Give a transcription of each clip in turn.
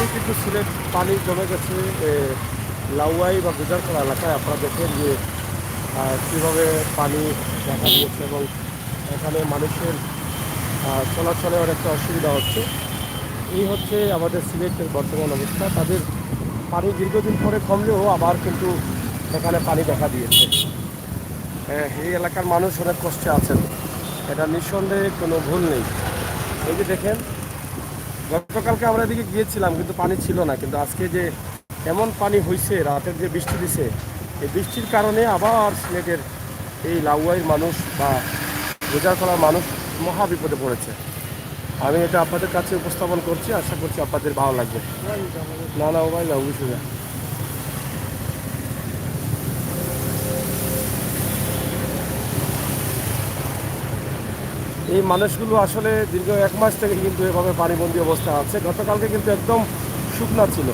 এখনই কিন্তু সিলেট পানি জমে গেছে লাউয়াই বা গুজারপাড়া এলাকায়। আপনারা দেখেন যে কীভাবে পানি দেখা দিয়েছে এবং এখানে মানুষের চলাচলে অনেকটা অসুবিধা হচ্ছে। এই হচ্ছে আমাদের সিলেটের বর্তমান অবস্থা। তাদের পানি দীর্ঘদিন পরে কমলেও আবার কিন্তু এখানে পানি দেখা দিয়েছে। এই এলাকার মানুষ অনেক কষ্টে আছেন, এটা নিঃসন্দেহে কোনো ভুল নেই। এই যে দেখেন, গতকালকে আমরা এদিকে গিয়েছিলাম কিন্তু পানি ছিল না, কিন্তু আজকে যে এমন পানি হয়েছে, রাতের যে বৃষ্টি দিছে, এই বৃষ্টির কারণে আবার সিলেটের এই লাউয়াইয়ের মানুষ বা গোজারপাড়ার মানুষ মহা বিপদে পড়েছে। আমি এটা আপনাদের কাছে উপস্থাপন করছি, আশা করছি আপনাদের ভালো লাগবে। না না মোবাইল অবশ্যই না। এই মানুষগুলো আসলে দীর্ঘ 1 মাস থেকে কিন্তু এভাবে পানিবন্দী অবস্থা আছে। গতকালকে কিন্তু একদম শুকনা ছিল,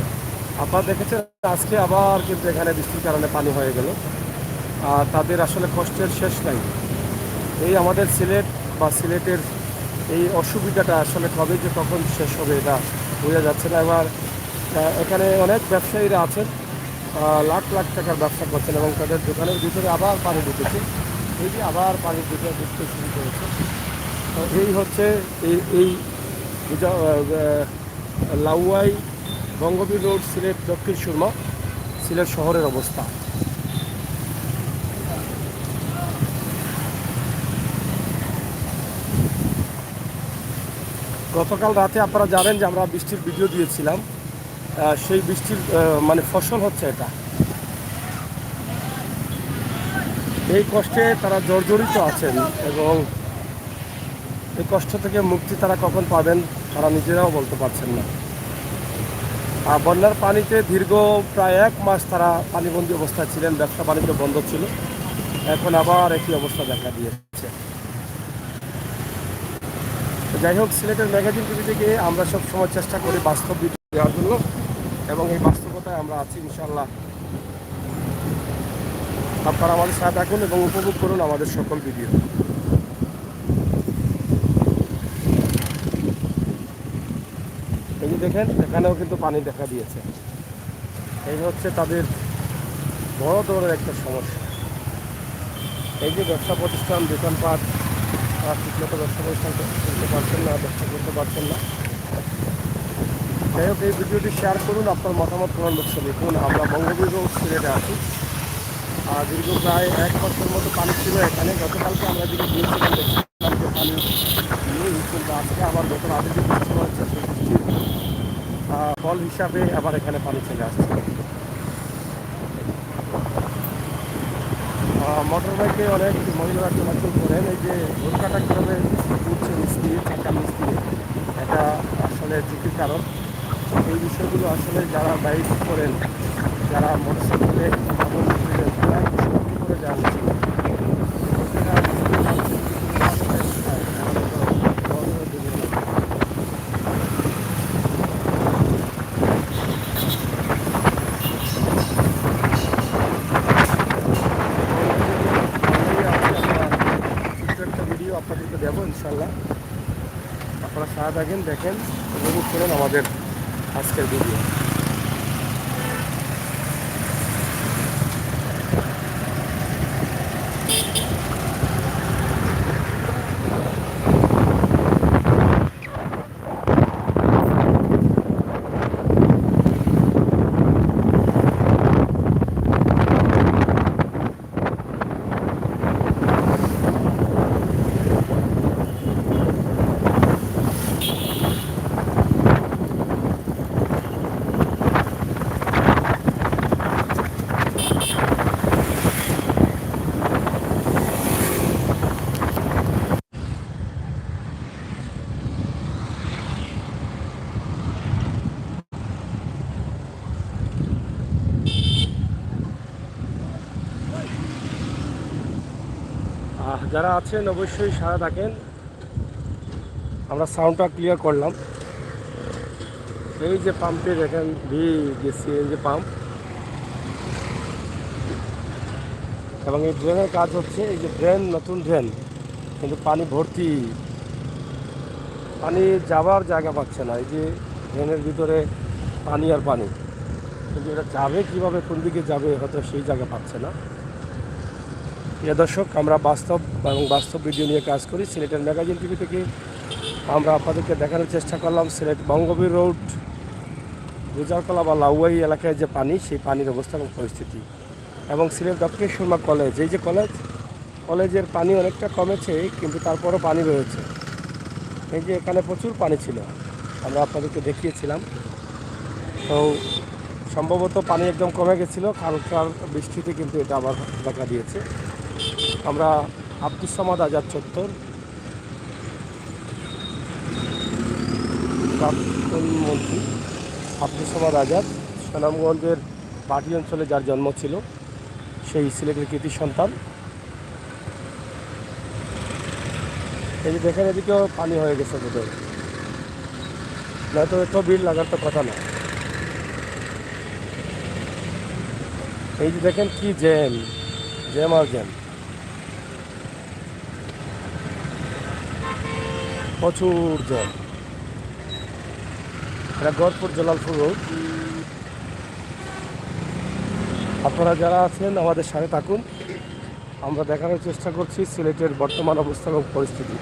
আপনারা দেখেছেন। আজকে আবার কিন্তু এখানে বৃষ্টির কারণে পানি হয়ে গেল। আর তাদের আসলে কষ্টের শেষ নাই। এই আমাদের সিলেট বা সিলেটের এই অসুবিধাটা আসলে কবে যে কখন শেষ হবে এটা বোঝা যাচ্ছে না। এবার এখানে অনেক ব্যবসায়ীরা আছেন, লাখ লাখ টাকার ব্যবসা করছেন এবং তাদের দোকানের ভিতরে আবার পানি ঢুকেছে। এই যে আবার পানি ঢুকতে শুরু করেছে। এই হচ্ছে এই এই লাউয়াই বঙ্গবীর রোড, সিলেট দক্ষিণ সুরমা, সিলেট শহরের অবস্থা। গতকাল রাতে আপনারা জানেন যে আমরা বৃষ্টির ভিডিও দিয়েছিলাম। সেই বৃষ্টির মানে ফসল হচ্ছে এটা। এই কষ্টে তারা জর্জরিত আছেন এবং এই কষ্ট থেকে মুক্তি তারা কখন পাবেন তারা নিজেরাও বলতে পারছেন না। আর বন্যার পানিতে দীর্ঘ প্রায় 1 মাস তারা পানিবন্দী অবস্থায় ছিলেন, ব্যবসা বাণিজ্য বন্ধ ছিল। এখন আবার একই অবস্থা দেখা দিয়েছে। যাই হোক, সিলেটের ম্যাগাজিন টিভি থেকে আমরা সব সময় চেষ্টা করি বাস্তব ভিডিও দেওয়ার জন্য এবং এই বাস্তবতায় আমরা আছি ইনশাআল্লাহ। আপনারা আমাদের সাথে থাকুন এবং উপভোগ করুন আমাদের সকল ভিডিও। এই যে দেখেন, এখানেও কিন্তু পানি দেখা দিয়েছে। এই হচ্ছে তাদের বড় ধরনের একটা সমস্যা। এই যে ব্যবসা প্রতিষ্ঠান, দোকানপাট, তারা ঠিকমতো ব্যবসা প্রতিষ্ঠান করতে পারছেন না, ব্যবসা করতে পারছেন না। যাই হোক, এই ভিডিওটি শেয়ার করুন, আপনার মতামত কমেন্ট বক্সে লিখুন। আমরা বঙ্গবীর রোড সিলেটে আছি। আর দীর্ঘ প্রায় 1 বছর মতো পানি ছিল এখানে। গতকালকে আমরা দিকে গিয়েছিলাম, দেখছিলাম যে পানি নেই, কিন্তু আজকে আবার গত রাতে যে বৃষ্টি হচ্ছে সেই বৃষ্টির ফল হিসাবে আবার এখানে পানি চলে আসছে। মোটর বাইকে অনেক মহিলারা চলাচল করেন। এই যে ঘোরকাটা কীভাবে উঠছে মিস্ত্রি, চাকা মিস্ত্রি, এটা আসলে ঝুঁকির কারণ। এই বিষয়গুলো আসলে যারা বাইক করেন, যারা মোটরসাইকেলে তারা সত্যি করে জানেন। একটা ভিডিও আপনাদেরকে দেবো ইনশাল্লাহ। আপনারা সাথে থাকেন, দেখেন, উপভোগ করেন আমাদের আজকের ভিডিও। যারা আছেন অবশ্যই সাথে থাকেন। আমরা সাউন্ডটা ক্লিয়ার করলাম। এই যে পাম্পে দেখেন, যে সিএনজি পাম্প, এবং এই ড্রেনের কাজ হচ্ছে। এই যে ড্রেন, নতুন ড্রেন, কিন্তু পানি ভর্তি, পানি যাবার জায়গা পাচ্ছে না। এই যে ড্রেনের ভিতরে পানি আর পানি, কিন্তু এটা যাবে কীভাবে, কোন দিকে যাবে হয়তো সেই জায়গা পাচ্ছে না। প্রিয় দর্শক, আমরা বাস্তব এবং বাস্তব ভিডিও নিয়ে কাজ করি। সিলেটের ম্যাগাজিন টিভি থেকে আমরা আপনাদেরকে দেখানোর চেষ্টা করলাম সিলেট বঙ্গবীর রোড গুজারকলা বা লাউয়াই এলাকায় যে পানি, সেই পানির অবস্থা এবং পরিস্থিতি। এবং সিলেট ডক্টর শর্মা কলেজ, এই যে কলেজের পানি অনেকটা কমেছে, কিন্তু তারপরও পানি রয়েছে। এই যে এখানে প্রচুর পানি ছিল, আমরা আপনাদেরকে দেখিয়েছিলাম। তো সম্ভবত পানি একদম কমে গেছিলো, কালকার বৃষ্টিতে কিন্তু এটা আবার দেখা দিয়েছে। আমরা আব্দুস সামাদ আজাদ চত্বর, প্রাক্তন মন্ত্রী আব্দুস সামাদ আজাদ, সুনামগঞ্জের পাটি অঞ্চলে যার জন্ম ছিল, সেই সিলেটের কৃতি সন্তান। এই যে দেখেন, এদিকেও পানি হয়ে গেছে বোধহয়, নয়তো এত ভিড় লাগার তো কথা না। এই যে দেখেন কি জ্যাম, জ্যাম আর জ্যাম, প্রচুর জ্যাম। এটা গড়পুর জলালপুর রোড। আপনারা যারা আছেন আমাদের সাথে থাকুন, আমরা দেখানোর চেষ্টা করছি সিলেটের বর্তমান অবস্থা এবং পরিস্থিতি।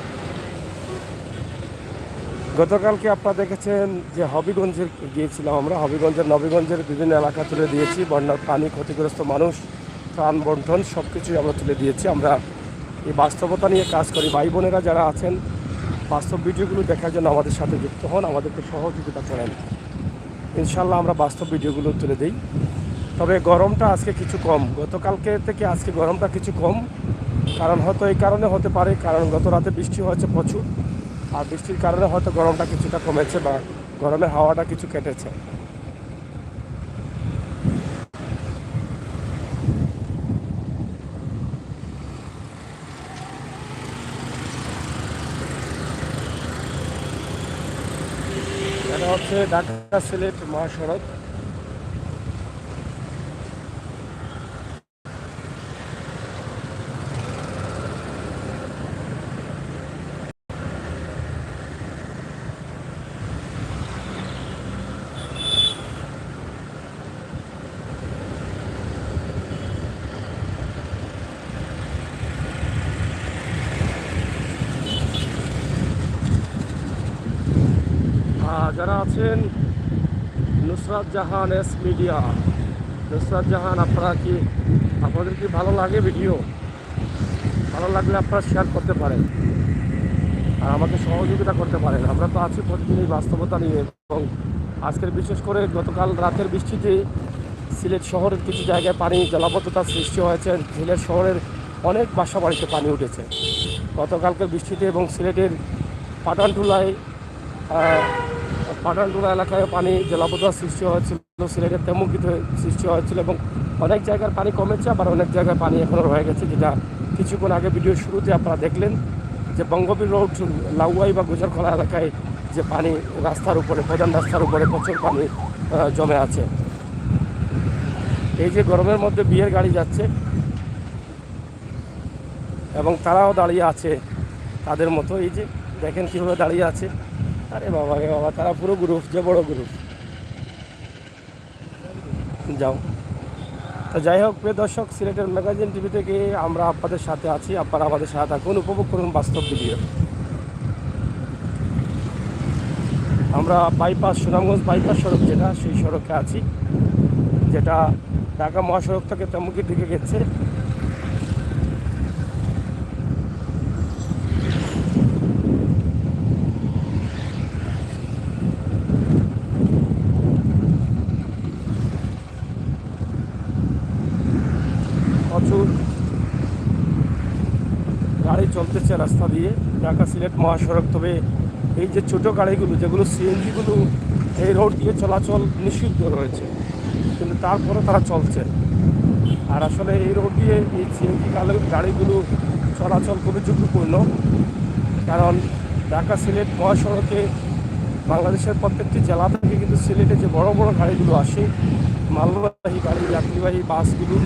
গতকালকে আপনারা দেখেছেন যে হবিগঞ্জের গিয়েছিলাম আমরা, হবিগঞ্জের নবীগঞ্জের বিভিন্ন এলাকা তুলে দিয়েছি। বন্যার পানি, ক্ষতিগ্রস্ত মানুষ, ত্রাণ বন্টন সব কিছুই আমরা তুলে দিয়েছি। আমরা এই বাস্তবতা নিয়ে কাজ করি। ভাই বোনেরা যারা আছেন, বাস্তব ভিডিওগুলো দেখার জন্য আমাদের সাথে যুক্ত হন, আমাদেরকে সহযোগিতা করেন। ইনশাল্লাহ আমরা বাস্তব ভিডিওগুলো তুলে দিই। তবে গরমটা আজকে কিছু কম, গতকালকে থেকে আজকে গরমটা কিছু কম। কারণ হয়তো এই কারণে হতে পারে, কারণ গত রাতে বৃষ্টি হয়েছে প্রচুর, আর বৃষ্টির কারণে হয়তো গরমটা কিছুটা কমেছে বা গরমের হাওয়াটা কিছু কেটেছে। এটা হচ্ছে ঢাকা সিলেট মহাসড়ক। যারা আছেন নুসরাত জাহান এস মিডিয়া, নুসরাত জাহান, আপনাদের কি ভালো লাগে ভিডিও? ভালো লাগলে আপনারা শেয়ার করতে পারেন আর আমাকে সহযোগিতা করতে পারেন। আমরা তো আছি প্রতিদিন এই বাস্তবতা নিয়ে। এবং আজকের বিশেষ করে গতকাল রাতের বৃষ্টিতে সিলেট শহরের কিছু জায়গায় পানি জলাবদ্ধতার সৃষ্টি হয়েছে। সিলেট শহরের অনেক বাসা বাড়িতে পানি উঠেছে গতকালকের বৃষ্টিতে। এবং সিলেটের পাঠানটুলা এলাকায় পানি জলাবদ্ধতার সৃষ্টি হয়েছিল, সিলেটের তেমুকিতে সৃষ্টি হয়েছিল। এবং অনেক জায়গার পানি কমেছে, আবার অনেক জায়গায় পানি এখনও রয়ে গেছে, যেটা কিছুক্ষণ আগে ভিডিওর শুরুতে আপনারা দেখলেন যে বঙ্গবীর রোড লাউয়াই বা গুজারকলা এলাকায় যে পানি রাস্তার উপরে, প্রধান রাস্তার উপরে প্রচুর পানি জমে আছে। এই যে গরমের মধ্যে বিয়ের গাড়ি যাচ্ছে এবং তারাও দাঁড়িয়ে আছে তাদের মতো। এই যে দেখেন কীভাবে দাঁড়িয়ে আছে। আরে বাবা রে বাবা, তারা পুরো গ্রুপ, যে বড় গ্রুপ। যাও তো, যাই হোক প্রিয় দর্শক, সিলেটের ম্যাগাজিন টিভি থেকে আমরা আপনাদের সাথে আছি। আপনারা আমাদের সাথে থাকুন, উপভোগ করুন বাস্তব ভিডিও। আমরা বাইপাস, সুনামগঞ্জ বাইপাস সড়ক যেটা, সেই সড়কে আছি, যেটা ঢাকা মহাসড়ক থেকে তেমুকির দিকে গেছে। প্রচুর গাড়ি চলতেছে রাস্তা দিয়ে, ঢাকা সিলেট মহাসড়ক। তবে এই যে ছোটো গাড়িগুলো, যেগুলো সিএনজিগুলো, এই রোড দিয়ে চলাচল নিষিদ্ধ রয়েছে, কিন্তু তারপরে তারা চলছে। আর আসলে এই রোড দিয়ে এই সিএনজি গাড়িগুলো চলাচল খুবই ঝুঁকিপূর্ণ। কারণ ঢাকা সিলেট মহাসড়কে বাংলাদেশের প্রত্যেকটি জেলা থেকে কিন্তু সিলেটে যে বড় বড় গাড়িগুলো আসে, মালবাহী গাড়ি, যাত্রীবাহী বাসগুলো,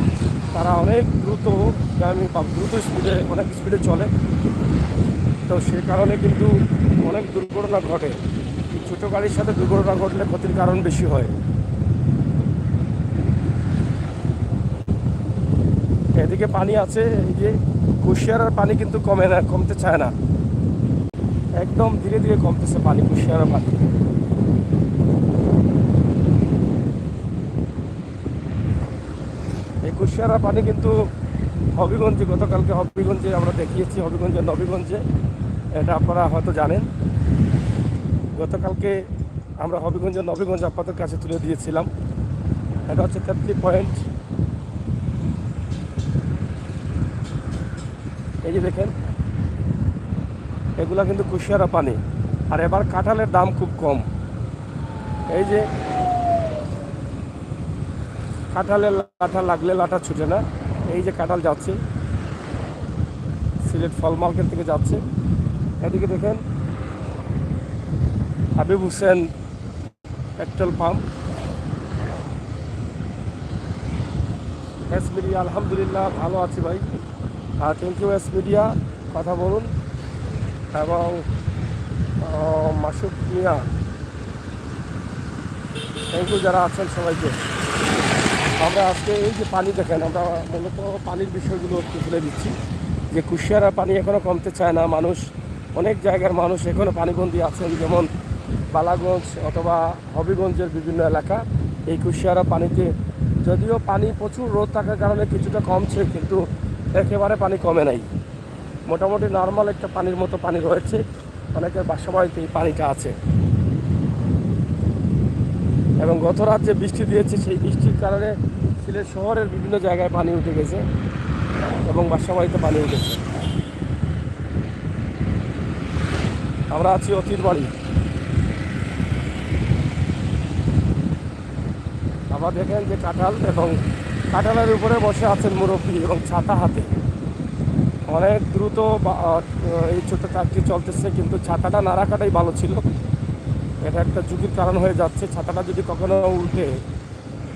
তারা অনেক দ্রুতগামী বা দ্রুত স্পিডে, অনেক স্পিডে চলে। তো সে কারণে কিন্তু অনেক দুর্ঘটনা ঘটে। ছোটো গাড়ির সাথে দুর্ঘটনা ঘটলে ক্ষতির কারণ বেশি হয়। এদিকে পানি আছে, এই যে কুশিয়ারার পানি কিন্তু কমে না, কমতে চায় না, একদম ধীরে ধীরে কমতেছে পানি, কুশিয়ারার পানি। এই কুশিয়ারার পানি কিন্তু হবিগঞ্জে, গতকালকে হবিগঞ্জে আমরা দেখিয়েছি, হবিগঞ্জে নবীগঞ্জে, এটা আপনারা হয়তো জানেন। গতকালকে আমরা হবিগঞ্জে নবীগঞ্জ আপনাদের কাছে তুলে দিয়েছিলাম। এটা হচ্ছে 33 পয়েন্ট। এই যে দেখেন, এগুলা কিন্তু কুশিয়ারা পানি। আর এবার কাঁঠালের দাম খুব কম। এই যে কাঁঠালের লাঠা লাগলে লাঠা ছুটে না। এই যে কাঁঠাল যাচ্ছে, সিলেট ফল মার্কেট থেকে যাচ্ছে। এদিকে দেখেন Habib Hossain petrol pump. S media, আলহামদুলিল্লাহ ভালো আছি ভাই। থ্যাংক ইউ এস মিডিয়া, কথা বলুন। এবং মাসুদ মিয়া, থ্যাংক ইউ যারা আছেন সবাইকে। আমরা আজকে এই যে পানি দেখেন, আমরা মূলত পানির বিষয়গুলো একটু তুলে দিচ্ছি। যে কুশিয়ারা পানি এখনও কমতে চায় না, মানুষ, অনেক জায়গার মানুষ এখনও পানিবন্দী আছেন, যেমন বালাগঞ্জ অথবা হবিগঞ্জের বিভিন্ন এলাকা। এই কুশিয়ারা পানিতে যদিও পানি প্রচুর রোদ থাকার কারণে কিছুটা কমছে, কিন্তু একেবারে পানি কমে নাই। মোটামুটি নর্মাল একটা পানির মতো পানি রয়েছে, অনেকের বাসা বাড়িতে এই পানিটা আছে। এবং গত রাত যে বৃষ্টি দিয়েছে, সেই বৃষ্টির কারণে সিলেট শহরের বিভিন্ন জায়গায় পানি উঠে গেছে এবং বাসা বাড়িতে পানি উঠেছে। আমরা আছি অতির বাড়ি। আবার দেখেন যে কাঁঠাল, এবং কাঁঠালের উপরে বসে আছেন মুরব্বী এবং ছাতা হাতে। অনেক দ্রুত এই ছোট ট্রাকটি চলতেছে, কিন্তু ছাতাটা না রাখাটাই ভালো ছিল। এটা একটা ঝুঁকির কারণ হয়ে যাচ্ছে। ছাতাটা যদি কখনো উল্টে,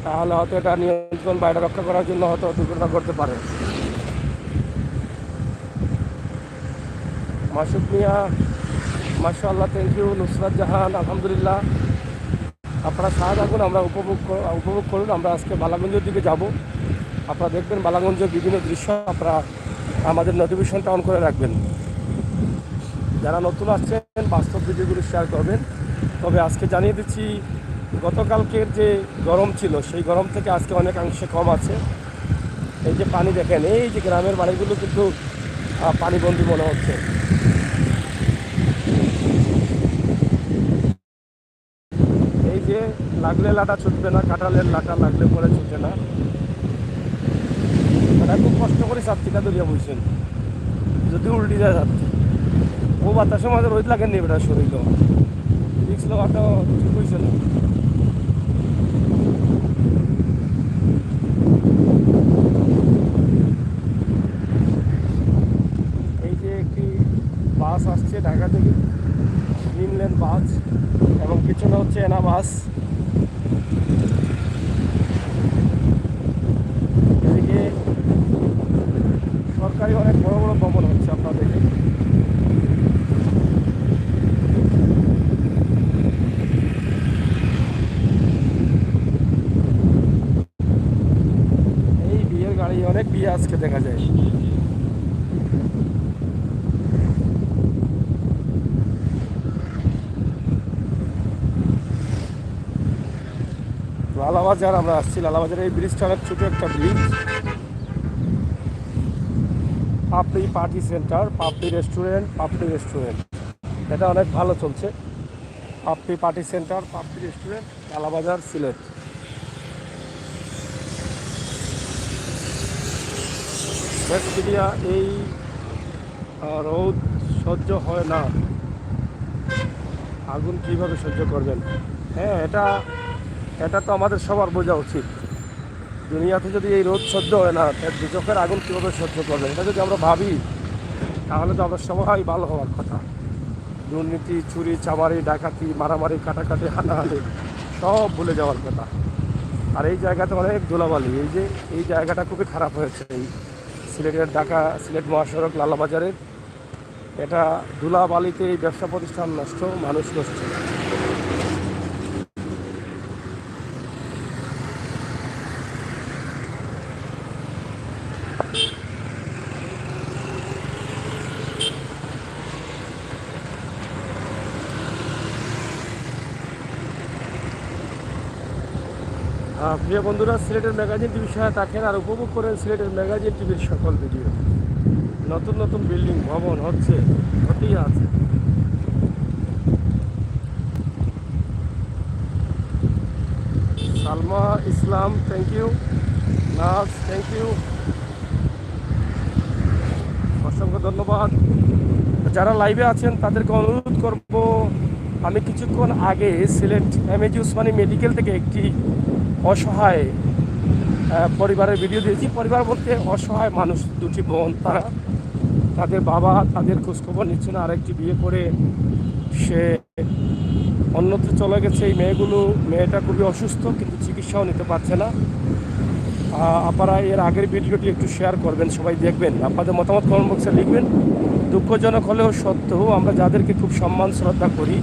তাহলে হয়তো এটা নিয়ন্ত্রণ বাইরে রক্ষা করার জন্য হয়তো দুর্ঘটনা ঘটতে পারে। মাসুদ মিয়া, মাশাআল্লাহ, থ্যাংক ইউ। নুসরাত জাহান, আলহামদুলিল্লাহ। আপনারা সাথে থাকুন, আমরা উপভোগ করুন। আমরা আজকে বালাগঞ্জের দিকে যাব। আপনারা দেখবেন বালাগঞ্জের বিভিন্ন দৃশ্য। আপনারা আমাদের নোটিফিকেশনটা অন করে রাখবেন। যারা নতুন আসছেন, বাস্তব ভিডিওগুলো শেয়ার করবেন। তবে আজকে জানিয়ে দিচ্ছি, গতকালকের যে গরম ছিল, সেই গরম থেকে আজকে অনেকাংশে কম আছে। এই যে পানি দেখেন, এই যে গ্রামের বাড়িগুলো কিন্তু পানিবন্দী মনে হচ্ছে। এই যে লাগলে লাটা ছুটবে না, কাঁঠালের লাটা লাগলে পরে ছুটে না। মানে খুব কষ্ট করে ছাত্রীটা দরিয়া বইছেন, যদি উল্টি যায় ছাত্রী, ও বাতাসের মাঝে রোদ লাগেননি, বেটা শরীর রিক্স লওয়াটা ঠিক হয়েছে না। এই যে একটি বাস আসছে ঢাকা থেকে, গ্রিন লেন বাস, এবং পিছনে হচ্ছে এনা বাস। এদিকে সরকারি অনেক বড় বড় ভবন হচ্ছে, আপনারা দেখেন। এই বিয়ের গাড়ি, অনেক বিয়ে আজকে দেখা যায়। লালাবাজার আমরা আসছি। লালাবাজারের এই ব্রিজটা অনেক ছোটো একটা ব্রিজ। পাপড়ি পার্টি সেন্টার, পাপড়ি রেস্টুরেন্ট, এটা অনেক ভালো চলছে। পাপড়ি পার্টি সেন্টার, পাপড়ি রেস্টুরেন্ট, লালাবাজার, সিলেট। মিডিয়া, এই রোদ সহ্য হয় না, আগুন কীভাবে সহ্য করবেন? হ্যাঁ, এটা তো আমাদের সবার বোঝা উচিত। দুনিয়াতে যদি এই রোদ সহ্য হয় না, দুচোখের আগুন কীভাবে সহ্য করবেন? এটা যদি আমরা ভাবি, তাহলে তো আমরা সবাই ভালো হওয়ার কথা। দুর্নীতি, চুরি, চামারি, ডাকাতি, মারামারি, কাটাকাটি, হানাহানি সব ভুলে যাওয়ার কথা। আর এই জায়গাতে অনেক ধুলাবালি। এই যে এই জায়গাটা খুবই খারাপ হয়েছে, এই সিলেটের সিলেট মহাসড়ক লালাবাজারের। এটা ধুলাবালিতে এই ব্যবসা প্রতিষ্ঠান নষ্ট, মানুষ নষ্ট। প্রিয় বন্ধুরা, সিলেটের ম্যাগাজিন টিভির সাথে থাকেন আর উপভোগ করেন সিলেটের ম্যাগাজিন টিভির সকল ভিডিও। নতুন নতুন বিল্ডিং ভবন হচ্ছে, হতেই আছে। Salma Islam, thank you. Naz, thank you, অসংখ্য ধন্যবাদ। যারা লাইভে আছেন তাদেরকে অনুরোধ করব, আমি কিছুক্ষণ আগে সিলেট এমএজি উসমানী মেডিকেল থেকে একটি অসহায় পরিবারের ভিডিও দিয়েছি। পরিবার বলতে অসহায় মানুষ, দুটি বোন, তারা তাদের বাবা তাদের খোঁজখবর নিচ্ছে না। আরেকটি বিয়ে করে সে অন্যত্র চলে গেছে। এই মেয়েটা খুবই অসুস্থ, কিন্তু চিকিৎসাও নিতে পারছে না। আপনারা এর আগের ভিডিওটি একটু শেয়ার করবেন, সবাই দেখবেন, আপনাদের মতামত কমেন্ট বক্সে লিখবেন। দুঃখজনক হলেও সত্য, আমরা যাদেরকে খুব সম্মান শ্রদ্ধা করি,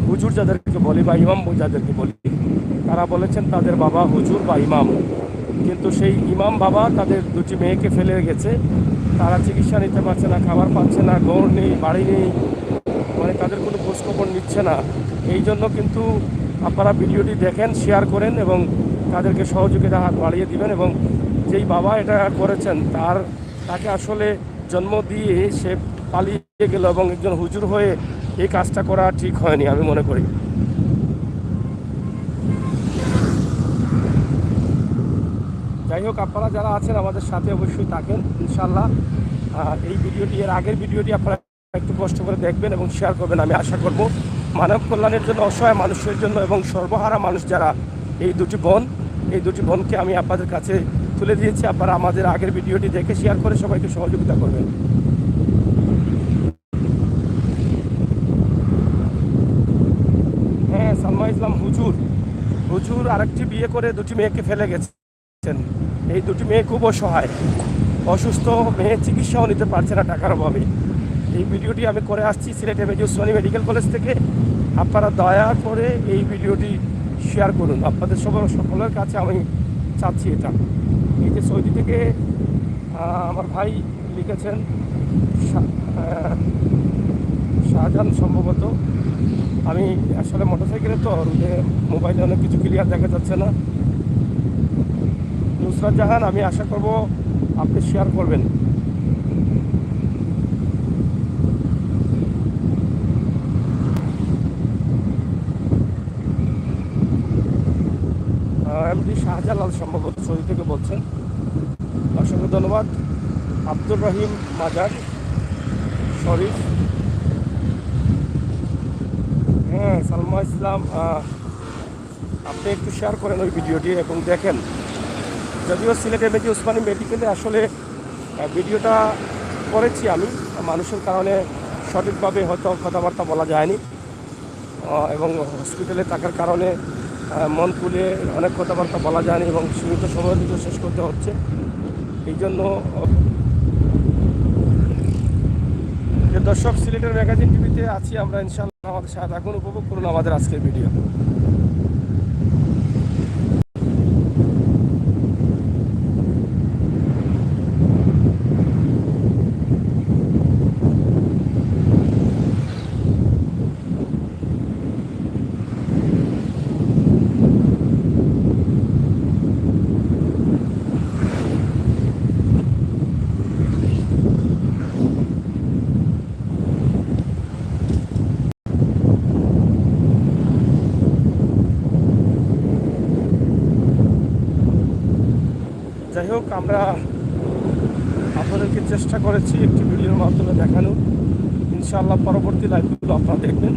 হুজুর যাদেরকে বলি বা ইমাম যাদেরকে বলি, তারা বলেছেন তাদের বাবা হুজুর বা ইমাম, কিন্তু সেই ইমাম বাবা তাদের দুটি মেয়েকে ফেলে গেছে। তারা চিকিৎসা নিতে পারছে না, খাবার পাচ্ছে না, ঘর নেই, বাড়ি নেই, মানে তাদের কোনো খোঁজখবর নিচ্ছে না। এই জন্য কিন্তু আপনারা ভিডিওটি দেখেন, শেয়ার করেন এবং তাদেরকে সহযোগিতা হাত বাড়িয়ে দিবেন। এবং যেই বাবা এটা করেছেন তাকে আসলে জন্ম দিয়ে সে পালিয়ে গেল এবং একজন হুজুর হয়ে এই কাজটা করা ঠিক হয়নি, আমি মনে করি। যাই হোক, আপনারা যারা আছেন আমাদের সাথে অবশ্যই থাকেন ইনশাল্লাহ। এই ভিডিওটি, এর আগের ভিডিওটি আপনারা একটু কষ্ট করে দেখবেন এবং শেয়ার করবেন, আমি আশা করব। মানব কল্যাণের জন্য, অসহায় মানুষের জন্য এবং সর্বহারা মানুষ যারা, এই দুটি বোনকে আমি আপনাদের কাছে তুলে দিয়েছি। আপনারা আমাদের আগের ভিডিওটি দেখে শেয়ার করে সবাইকে সহযোগিতা করবেন। হ্যাঁ, সালমা ইসলাম হুজুর আরেকটি বিয়ে করে দুটি মেয়েকে ফেলে গেছেন। এই দুটি মেয়ে খুব অসহায়, অসুস্থ মেয়ে, চিকিৎসাও নিতে পারছে না টাকার অভাবে। এই ভিডিওটি আমি করে আসছি Sylhet MAG Usmani medical college থেকে। আপনারা দয়া করে এই ভিডিওটি শেয়ার করুন, আপনাদের সকলের কাছে আমি চাচ্ছি এটা। এই যে সৌদি থেকে আমার ভাই লিখেছেন, শাহজাহান সম্ভবত। আমি আসলে মোটরসাইকেলে তো মোবাইলে অনেক কিছু ক্লিয়ার দেখা যাচ্ছে না। নুসরাত জাহান, আমি আশা করব আপনি শেয়ার করবেন। এমডি শাহজালাল সম্ভবত সৌদি থেকে বলছেন, অসংখ্য ধন্যবাদ। আব্দুর রহিম মাজার শরীফ, হ্যাঁ, সালমা ইসলাম, আপনি একটু শেয়ার করেন ওই ভিডিওটি এবং দেখেন। যদিও সিলেট এমএজি উসমানী মেডিকেলে আসলে ভিডিওটা করেছি আমি, মানুষের কারণে সঠিকভাবে হয়তো কথাবার্তা বলা যায়নি এবং হসপিটালে থাকার কারণে মন খুলে অনেক কথাবার্তা বলা যায়নি এবং সীমিত সময়ের ভিতরে শেষ করতে হচ্ছে। এই জন্য দর্শক, সিলেটের ম্যাগাজিন টিভিতে আছি আমরা, ইনশাআল্লাহ আমাদের সাথে থাকুন, উপভোগ করুন আমাদের আজকের ভিডিও। যাই হোক, আমরা আপনাদেরকে চেষ্টা করেছি একটি ভিডিওর মাধ্যমে দেখানো। ইনশাআল্লাহ পরবর্তী লাইভগুলো আপনারা দেখবেন।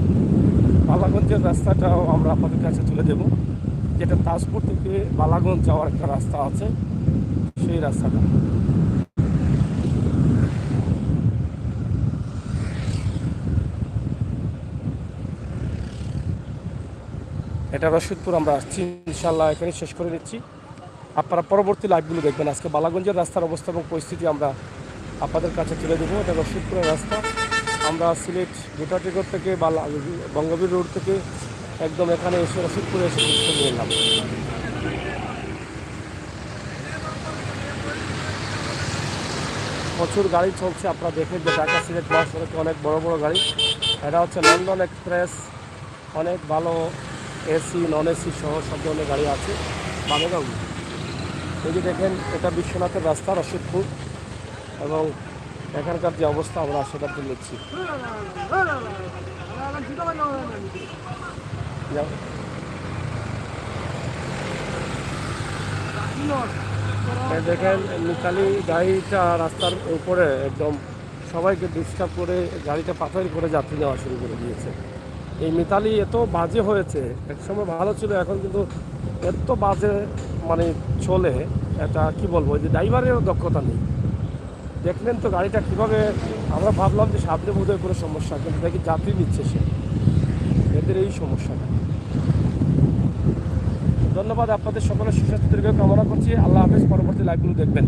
বালাগঞ্জের রাস্তাটাও আমরা আপনাদের কাছে তুলে দেব, যেটা তাজপুর থেকে বালাগঞ্জ যাওয়ার একটা রাস্তা আছে, সেই রাস্তাটা। এটা রশিদপুর আমরা আসছি, ইনশাআল্লাহ এখানে শেষ করে নিচ্ছি। আপনারা পরবর্তী লাইভগুলো দেখবেন। আজকে বালাগঞ্জের রাস্তার অবস্থা এবং পরিস্থিতি আমরা আপনাদের কাছে তুলে দেবো। এটা রশিদপুরের রাস্তা। আমরা সিলেট ভুটাটিগড় থেকে বঙ্গবীর রোড থেকে একদম এখানে এসে রশিদপুরে এসে নিয়ে এলাম। প্রচুর গাড়ি চলছে, আপনারা দেখেন যে ঢাকা সিলেট মহাসড়কে অনেক বড় বড় গাড়ি। এটা হচ্ছে লন্ডন এক্সপ্রেস, অনেক ভালো এসি নন এসি সহ সব ধরনের গাড়ি আছে। বানেগাঁও। এই যে দেখেন, এটা বিশ্বনাথের রাস্তা, রশিদপুর, এবং এখানকার যে অবস্থা আমরা সেটা তুলে নিচ্ছি। এই দেখেন মিতালি গাড়িটা রাস্তার উপরে একদম সবাইকে ডিস্টার্ব করে গাড়িটা পাথর করে যাত্রী নেওয়া শুরু করে দিয়েছে। এই মিতালি এত বাজে হয়েছে, একসময় ভালো ছিল, এখন কিন্তু এত বাজে মানে চলে, এটা কি বলবো, যে ড্রাইভারেরও দক্ষতা নেই। দেখলেন তো গাড়িটা কীভাবে, আমরা ভাবলাম যে সামনে বোধহয় কোনো সমস্যা, কিন্তু দেখি যাত্রী নিচ্ছে সে, এদের এই সমস্যাটা। ধন্যবাদ, আপনাদের সকলের সুস্বাস্থ্য কামনা করছি। আল্লাহ হাফেজ। পরবর্তী লাইভগুলো দেখবেন।